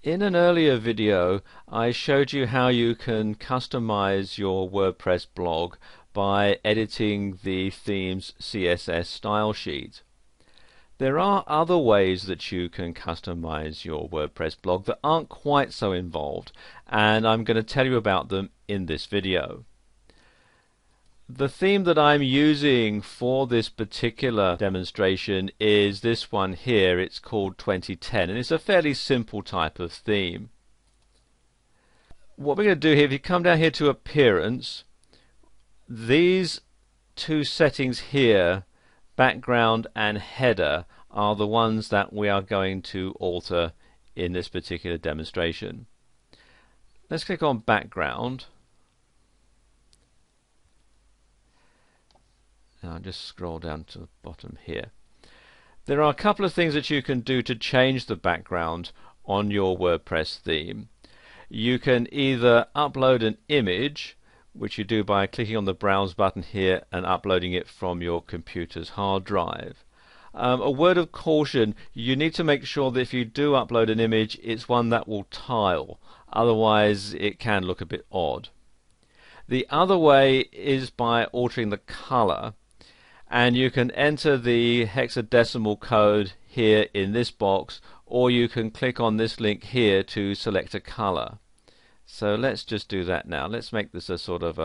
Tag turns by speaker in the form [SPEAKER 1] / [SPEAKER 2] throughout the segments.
[SPEAKER 1] In an earlier video, I showed you how you can customize your WordPress blog by editing the theme's CSS style sheet. There are other ways that you can customize your WordPress blog that aren't quite so involved, and I'm going to tell you about them in this video. The theme that I'm using for this particular demonstration is this one here. It's called 2010 and it's a fairly simple type of theme. What we're going to do here, if you come down here to Appearance, these two settings here, background and header, are the ones that we are going to alter in this particular demonstration. Let's click on Background. I'll just scroll down to the bottom here. There are a couple of things that you can do to change the background on your WordPress theme. You can either upload an image, which you do by clicking on the Browse button here and uploading it from your computer's hard drive. A word of caution, you need to make sure that if you do upload an image, it's one that will tile, otherwise it can look a bit odd. The other way is by altering the color. And you can enter the hexadecimal code here in this box, or you can click on this link here to select a color. So let's just do that now. Let's make this a sort of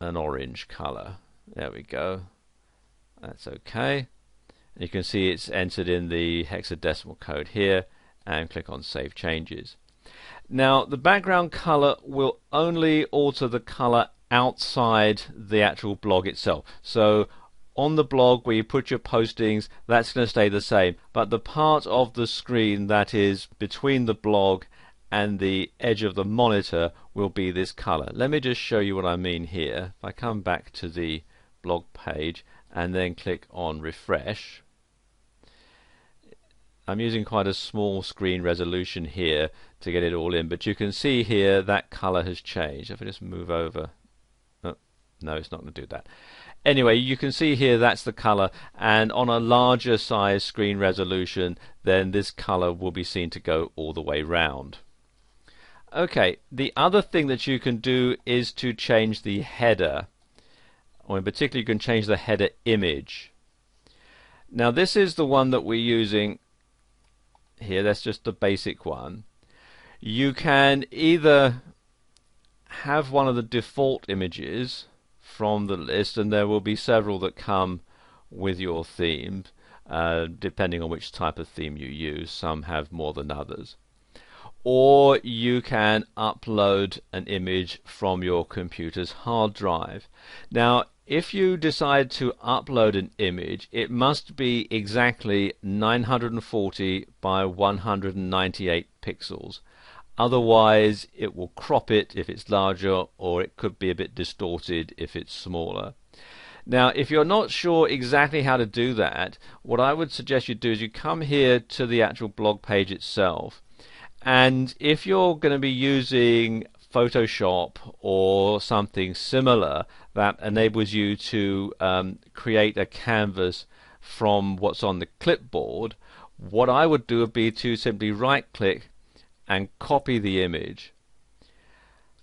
[SPEAKER 1] an orange color. There we go. That's okay. You can see it's entered in the hexadecimal code here, and click on Save Changes. Now the background color will only alter the color outside the actual blog itself. So on the blog where you put your postings, that's going to stay the same, but the part of the screen that is between the blog and the edge of the monitor will be this color. Let me just show you what I mean here. If I come back to the blog page and then click on Refresh, I'm using quite a small screen resolution here to get it all in, but you can see here that color has changed. If I just move over, no, it's not going to do that. Anyway, you can see here that's the color, and on a larger size screen resolution, then this color will be seen to go all the way round. Okay, the other thing that you can do is to change the header, or in particular you can change the header image. Now this is the one that we're using here. That's just the basic one. You can either have one of the default images from the list, and there will be several that come with your theme, depending on which type of theme you use. Some have more than others. Or you can upload an image from your computer's hard drive. Now if you decide to upload an image, it must be exactly 940 by 198 pixels. Otherwise it will crop it if it's larger, or it could be a bit distorted if it's smaller. Now if you're not sure exactly how to do that, what I would suggest you do is you come here to the actual blog page itself, and if you're going to be using Photoshop or something similar that enables you to create a canvas from what's on the clipboard, what I would do would be to simply right click and copy the image,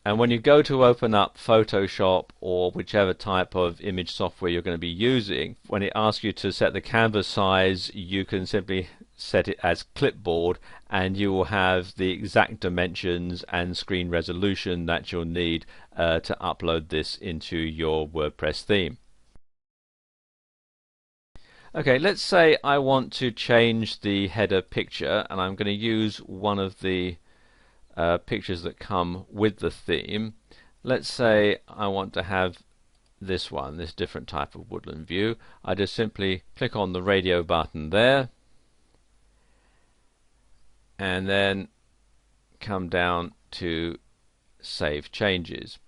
[SPEAKER 1] and when you go to open up Photoshop or whichever type of image software you're going to be using, when it asks you to set the canvas size, you can simply set it as clipboard, and you will have the exact dimensions and screen resolution that you'll need to upload this into your WordPress theme. Okay, let's say I want to change the header picture, and I'm going to use one of the pictures that come with the theme. Let's say I want to have this one, this different type of woodland view. I just simply click on the radio button there, and then come down to Save Changes.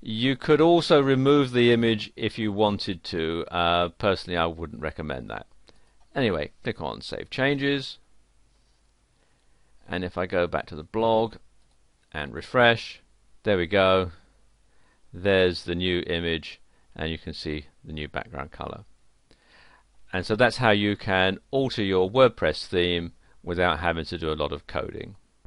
[SPEAKER 1] You could also remove the image if you wanted to. Personally, I wouldn't recommend that. Anyway, click on Save Changes, and if I go back to the blog and refresh, there we go. There's the new image, and you can see the new background color. And so that's how you can alter your WordPress theme without having to do a lot of coding.